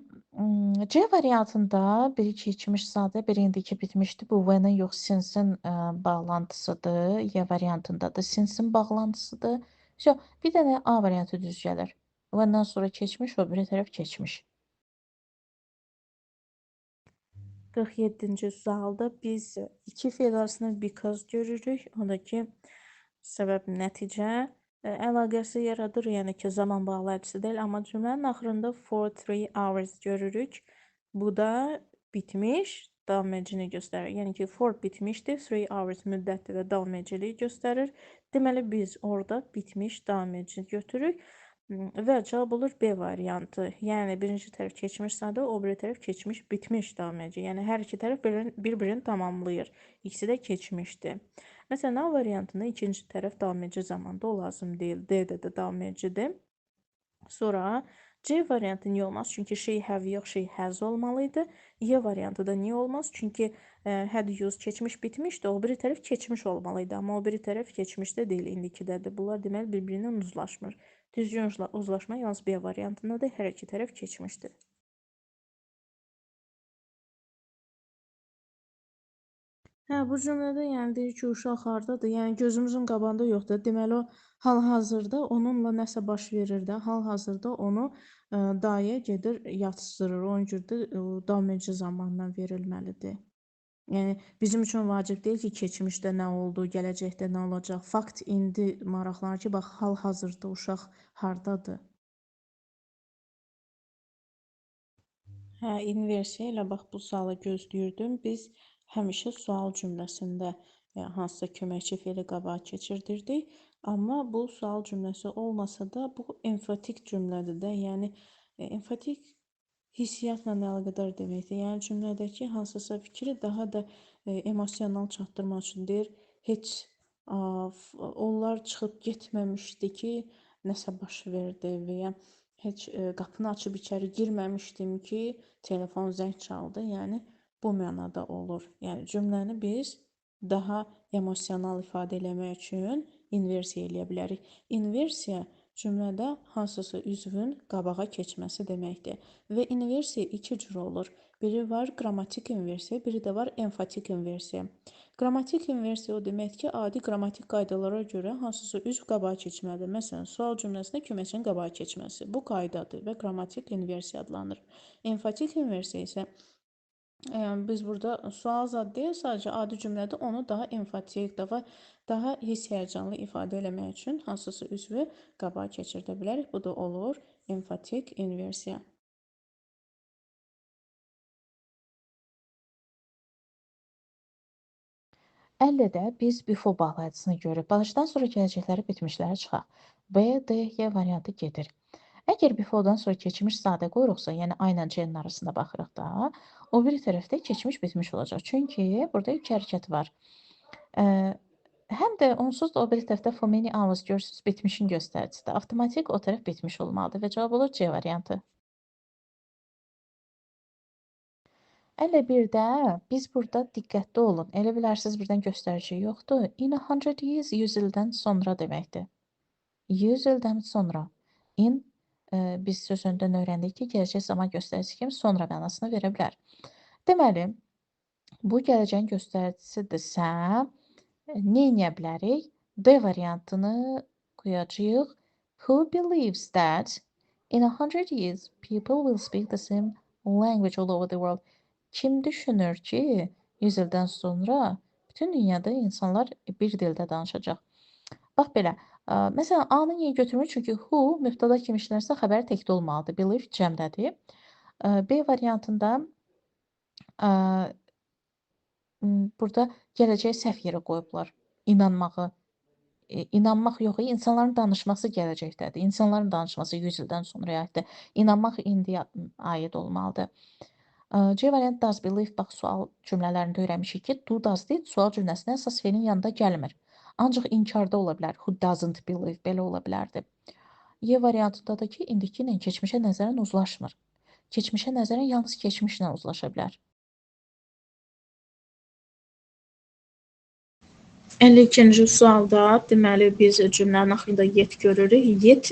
C variantında biri keçmiş sadə, biri indiki bitmişdi. Bu when-in yox, since-in bağlantısıdır. Y variantında da since-in bağlantısıdır. Bir dənə A variantı düz gəlir. When-dən sonra keçmiş, o biri tərəf keçmiş.
47-ci sualda biz iki feil arasında because görürük. O da ki, səbəb nəticə əlaqəsi yaradır. Yəni ki, zaman bağlayıcısı deyil. Amma cümlənin axırında for 3 hours görürük. Bu da bitmiş davam edicini göstərir. Yəni ki, for bitmişdir. 3 hours müddətdir və davam ediciliyi göstərir. Deməli, biz orada bitmiş davam edici götürürük. Və cavab olur B variantı. Yəni birinci tərəf keçmişsə də o biri tərəf keçmiş, bitmiş davam edici. Yəni hər iki tərəf bir-birini tamamlayır. İkisi də keçmişdir. Məsələn, A variantında ikinci tərəf davam edici zamanda o lazım deyil. D-də də davam edicidir. Sonra C variantı niyə olmaz? Çünki she have yox, she has olmalıydı. Y variantı da niyə olmaz? Çünki had use keçmiş bitmişdi. O biri tərəf keçmiş olmalıydı. Amma o biri tərəf keçmişdə deyil, indikidədir. Bunlar deməli bir-birindən uzlaşmır. Düzgün uzlaşma yalnız B variantındadır. Hər iki tərəf keçmişdir. Bu cümlədə yəni deyir ki, uşaq hardadır? Yəni gözümüzün qabağında yoxdur. Deməli o hal-hazırda onunla nəsə baş verir də. Hal-hazırda onu dayıya gedir, yatızdırır. Ona görə də davam edici zamandan verilməlidir. Yəni bizim üçün vacib deyil ki, keçmişdə nə oldu, gələcəkdə nə olacaq. Fakt indi maraqlanır ki, bax hal-hazırda uşaq hardadır? İnversiya ilə bax bu sualı gözləyirdim. Biz həmişə sual cümləsində hansısa köməkçi feili qabağa keçirdirdik. Amma bu sual cümləsi olmasa da bu enfatik cümlədir də. Yəni enfatik hissiyatla əlaqədar deməkdir. Yəni cümlədəki hansısa fikri daha da emosional çatdırmaq üçün deyir. Heç onlar çıxıb getməmişdi ki, nəsə baş verdi və ya heç qapını açıb içəri girməmişdim ki, telefon zəng çaldı. Yəni bu mənada olur. Yəni cümləni biz daha emosional ifadə eləmək üçün inversiya eləyə bilərik. İnversiya cümlədə hansısa üzvün qabağa keçməsi deməkdir. Və inversiya iki cür olur. Biri var qrammatik inversiya, biri də var enfatik inversiya. Qrammatik inversiya o deməkdir ki, adi qrammatik qaydalara görə hansısa üzv qabağa keçməlidir. Məsələn, sual cümləsində köməkçinin qabağa keçməsi. Bu qaydadır və qrammatik inversiya adlanır. Enfatik inversiya isə biz burada sual zad deyil, sadəcə adi cümlədə onu daha enfatik, daha hiss həyəcanlı ifadə eləmək üçün hansısa üzvü qabağa keçirdə bilərik. Bu da olur enfatik inversiya.
Əllədə biz before bağlayıcısını görüb, bağışdan sonra gələcəkləri bitmişləri çıxaq. B, D, Y variantı gedir. Əgər before-dan sonra keçmiş sadə qoyuruqsa, yəni A ilə C-nin arasında baxırıq da, o biri tərəfdə keçmiş bitmiş olacaq. Çünki burada iki hərəkət var. Həm də onsuz da o biri tərəfdə for many hours görürsünüz bitmişin göstəricisidir. Avtomatik o tərəf bitmiş olmalıdır və cavab olur C variantı. Elə bir də biz burada diqqətli olun. Elə bilərsiniz birdən göstərici yoxdur. In 100 years 100 ildən sonra deməkdir. 100 ildən sonra. In biz sözündən öyrəndik ki, gələcək zaman göstəricisi kimi sonra mənasını verə bilər. Deməli, bu gələcəyin göstəricisidirsə, nə edə bilərik? D variantını qoyacağıq. Who believes that in 100 years people will speak the same language all over the world? Kim düşünür ki, 100 ildən sonra bütün dünyada insanlar bir dildə danışacaq? Bax belə. Məsələn, A-nı niyə götürmür? Çünki who mübtəda kimi işlənirsə xəbər təkdə olmalıdır. Believe cəmdədir. B variantında burada gələcəyi səhv yerə qoyublar. İnanmağı. İnanmaq yox, insanların danışması gələcəkdədir. İnsanların danışması 100 ildən sonra aiddir. İnanmaq indiyə aid olmalıdır. C variant does believe, bax sual cümlələrində öyrənmişik ki, do does deyil, sual cümləsinə əsas fe'lin yanında gəlmir. Ancaq inkarda ola bilər. Who doesn't believe belə ola bilərdi. Y variantında da ki, indiki ilə keçmişə nəzərən uzlaşmır. Keçmişə nəzərən yalnız keçmişlə uzlaşa bilər.
52-ci sualda deməli biz cümlənin axırında yet görürük. Yet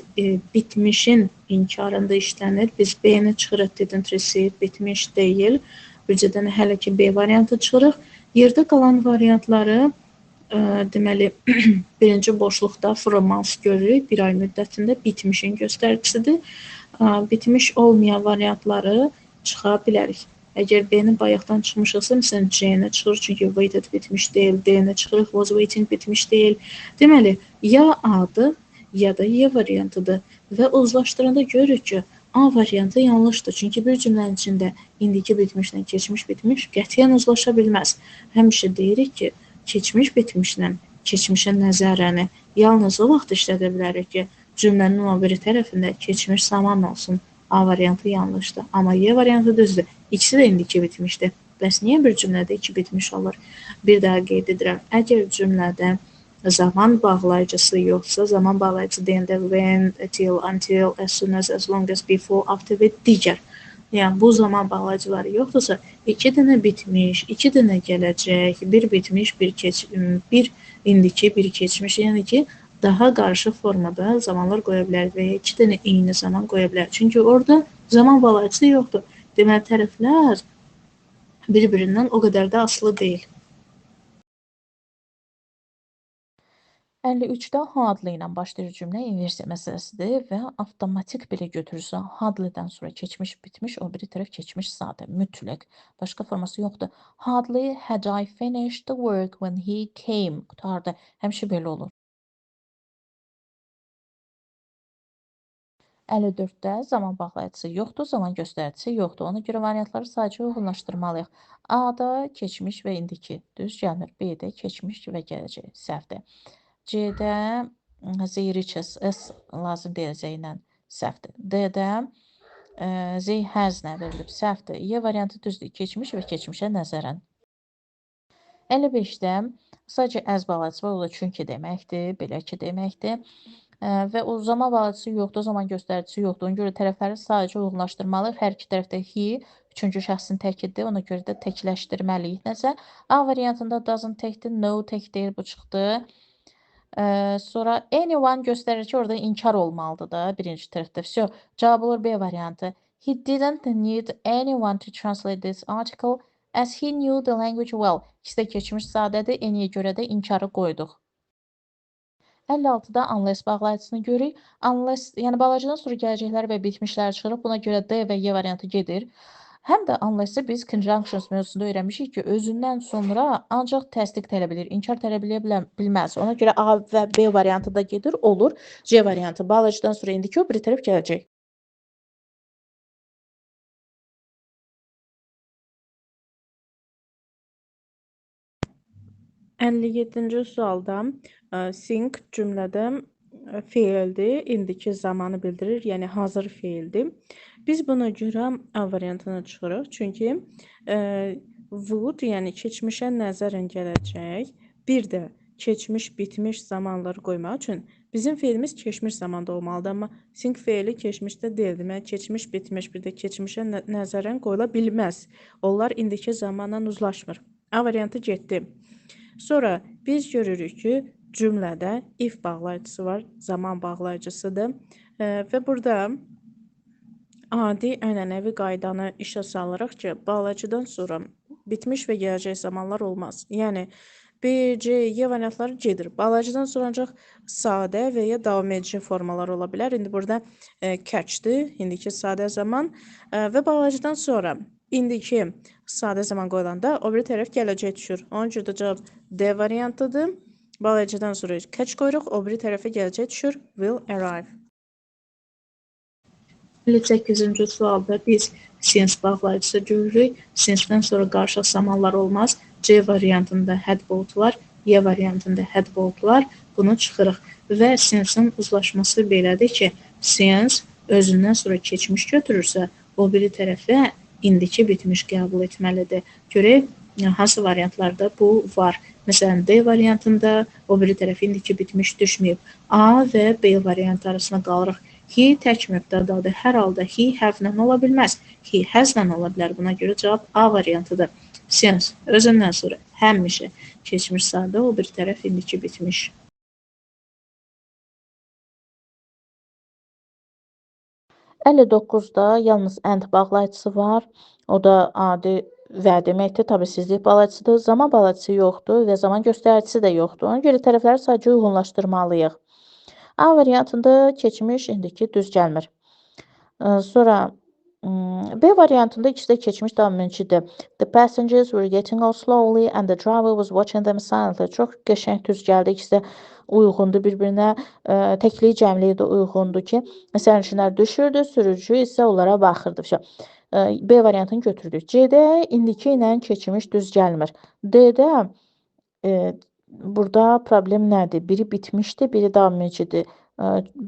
bitmişin inkarında işlənir. Biz B-ni çıxırıq, didn't receive, bitmiş deyil. Bircədən hələ ki B variantı çıxırıq. Yerdə qalan variantları deməli birinci boşluqda from months görürük. Bir ay müddətində bitmişin göstəricisidir. Bitmiş olmayan variantları çıxa bilərik. Əgər B-ni bayaqdan çıxmışıqsa, məsələn, C-nə çıxır, çünki waited bitmiş deyil, D-nə çıxırıq, was waiting bitmiş deyil. Deməli, ya A-dır, ya da Y variantıdır. Və uzlaşdıranda görürük ki, A variantı yanlışdır. Çünki bir cümlənin içində indiki bitmişlə keçmiş bitmiş qətiyyən uzlaşa bilməz. Həmişə deyirik ki, keçmiş bitmişlə keçmişə nəzərəni yalnız o vaxt işlədə bilərik ki, cümlənin o biri tərəfində keçmiş zaman olsun. A variantı yanlışdır. Amma Y variantı düzdür. İkisi də indiki bitmişdir. Bəs niyə bir cümlədə iki bitmiş olur? Bir daha qeyd edirəm. Əgər cümlədə zaman bağlayıcısı yoxsa, zaman bağlayıcısı deyəndə when, till, until, as soon as long as, before, after və digər. Yəni bu zaman bağlayıcıları yoxdursa, iki dənə bitmiş, iki dənə gələcək, bir bitmiş, bir indiki, bir keçmiş. Yəni ki, daha qarışıq formada zamanlar qoya bilər və ya iki dənə eyni zaman qoya bilər. Çünki orada zaman bağlayıcısı yoxdur. Deməli, tərəflər bir-birindən o qədər də asılı deyil.
53-də hardly ilə başlayır cümlə inversiya məsələsidir və avtomatik belə götürürsə, hardly-dən sonra keçmiş bitmiş, o biri tərəf keçmiş sadə, mütləq. Başqa forması yoxdur. Hardly had I finished the work when he came. Qutardı. Həmişə belə olur. 54-də zaman bağlayıcısı yoxdur, zaman göstəricisi yoxdur. Ona görə variantları sadəcə uyğunlaşdırmalıyıq. A-da keçmiş və indiki düz gəlmir. B-də keçmiş və gələcək səhvdir. C-də they reaches S lazım deyəcək ilə səhvdir. D-də they has nə verilib səhvdir. Y variantı düzdür. Keçmiş və keçmişə nəzərən. 55-də sadəcə as bağlayıcısı var, o da çünki deməkdir, belə ki deməkdir. Və o zaman bağlayıcısı yoxdur, o zaman göstəricisi yoxdur. Ona görə tərəfləri sadəcə uyğunlaşdırmalıyıq. Hər iki tərəfdə he, üçüncü şəxsin təkidir. Ona görə də təkləşdirməliyik nəsə. A variantında doesn't təkdir, no tək deyil, bu çıxdı. Sonra anyone göstərir ki, orada inkar olmalıdır da birinci tərəfdə. Vsyo, cavab olur B variantı. He didn't need anyone to translate this article as he knew the language well. İkisi də keçmiş sadədir. Any'yə görə də inkarı qoyduq. 56-da unless bağlayıcısını görürük. Unless, yəni balacadan sonra gələcəklər və bitmişlər çıxırıq. Buna görə D və Y variantı gedir. Həm də unless-i biz conjunctions mövzusunda öyrənmişik ki, özündən sonra ancaq təsdiq tələb edir, inkar tələb edə bilməz. Ona görə A və B variantı da gedir, olur. C variantı balacadan sonra indiki o biri tərəf gələcək. Əlli sualda think cümlədə feildir, indiki zamanı bildirir, yəni hazır feildir. Biz buna görə A variantına çıxırıq, çünki would, yəni keçmişə nəzərən gələcək. Bir də keçmiş, bitmiş zamanları qoymaq üçün bizim feilimiz keçmiş zamanda olmalıdır, amma think feili keçmişdə deyil. Demək, keçmiş, bitmiş, bir də keçmişə nəzərən qoyula bilməz. Onlar indiki zamanla uzlaşmır. A variantı getdi. Sonra biz görürük ki, cümlədə if bağlayıcısı var, zaman bağlayıcısıdır və burada adi ənənəvi qaydanı işə salırıq ki, bağlayıcıdan sonra bitmiş və gələcək zamanlar olmaz. Yəni, B, C, Y variantları gedir. Bağlayıcıdan sonra ancaq sadə və ya davam edici formalar ola bilər. İndi burada catch-dir, indiki sadə zaman və bağlayıcıdan sonra indiki sadə zaman qoyulanda o biri tərəf gələcək düşür. Onun üçün də cavab D variantıdır. Bağlayıcıdan sonra catch qoyuruq, o biri tərəfə gələcək düşür, will arrive.
58-ci sualda biz since bağlayıcısı görürük. Since-dən sonra qarşı zamanlar olmaz. C variantında had both var, Y variantında had both var. Bunu çıxırıq. Və since-in uzlaşması belədir ki, since özündən sonra keçmiş götürürsə, o biri tərəfə indiki bitmiş qəbul etməlidir. Görək, hansı variantlarda bu var. Məsələn, D variantında o biri tərəf indiki bitmiş düşməyib. A və B variantı arasında qalırıq. He tək mübtədadır. Hər halda he have-lə ola bilməz. He has-lə ola bilər. Buna görə cavab A variantıdır. Since özündən sonra həmişə keçmiş sadə, o bir tərəf indiki bitmiş.
Əlli 9-da yalnız and bağlayıcısı var. O da adi və deməkdir, təbiəsizlik bağlayıcısıdır. Zaman bağlayıcısı yoxdur və zaman göstəricisi də yoxdur. Ona görə tərəfləri sadəcə uyğunlaşdırmalıyıq. A variantında keçmiş, indiki düz gəlmir. Sonra B variantında ikisi də keçmiş davamıncıdır. The passengers were getting off slowly and the driver was watching them silently. Çox qəşəng düz gəldi. İkisi də uyğundur bir-birinə. Təkliyi cəmliyi də uyğundur ki, sərnişinlər düşürdü, sürücü isə onlara baxırdı. B variantını götürdük. C-də indiki ilə keçmiş düz gəlmir. D-də burada problem nədir? Biri bitmişdir, biri davamıncıdır.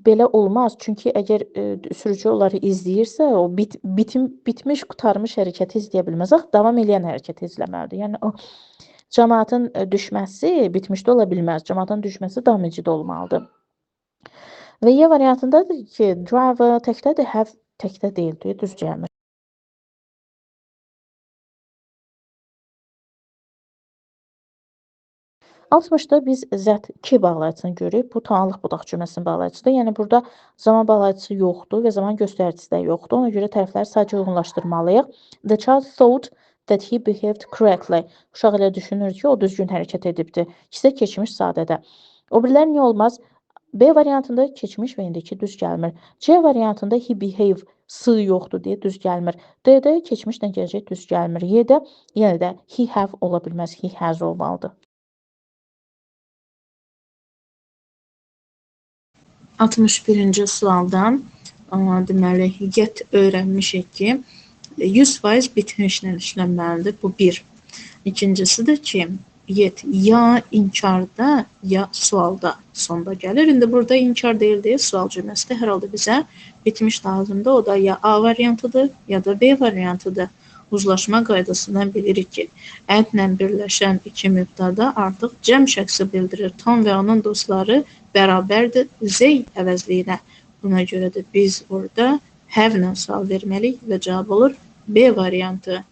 Belə olmaz. Çünki əgər sürücü onları izləyirsə, o bitmiş, qurtarmış hərəkəti izləyə bilməz. Davam edən hərəkəti izləməlidir. Yəni, o cəmaatın düşməsi bitmişdə ola bilməz. Cəmaatın düşməsi davamıncıda olmalıdır. Və Y variantındadır ki, driver təkdədir, have təkdə deyil, düz gəlmir. 60-da biz Z2 bağlayıcısını görürük. Bu tanlıq budaq cümləsinin bağlayıcısıdır. Yəni, burada zaman bağlayıcısı yoxdur və zaman göstəricisi də yoxdur. Ona görə tərəfləri sadəcə uyğunlaşdırmalıyıq. The child thought that he behaved correctly. Uşaq elə düşünür ki, o düzgün hərəkət edibdir. İkisi də keçmiş sadədə. O birilər niyə olmaz? B variantında keçmiş və indiki düz gəlmir. C variantında he behave sı yoxdur deyə düz gəlmir. D-də keçmişlə gələcək düz gəlmir. Y-də yenə də he have ola bilməz, he has olmalıdır.
61-ci sualdan deməli, get öyrənmişik ki, 100% bitmişlə işlənməlidir. Bu bir. İkincisidir ki, yet ya inkarda, ya sualda sonda gəlir. İndi burada inkar deyil deyə sual cümləsi hər halda bizə bitmiş lazımdır. O da ya A variantıdır, ya da B variantıdır. Uzlaşma qaydasından bilirik ki, ədlə birləşən iki mübtada artıq cəm şəxsi bildirir. Tom və onun dostları bərabərdir zey əvəzliyinə. Buna görə də biz orada have-lə sual verməliyik və cavab olur B variantı.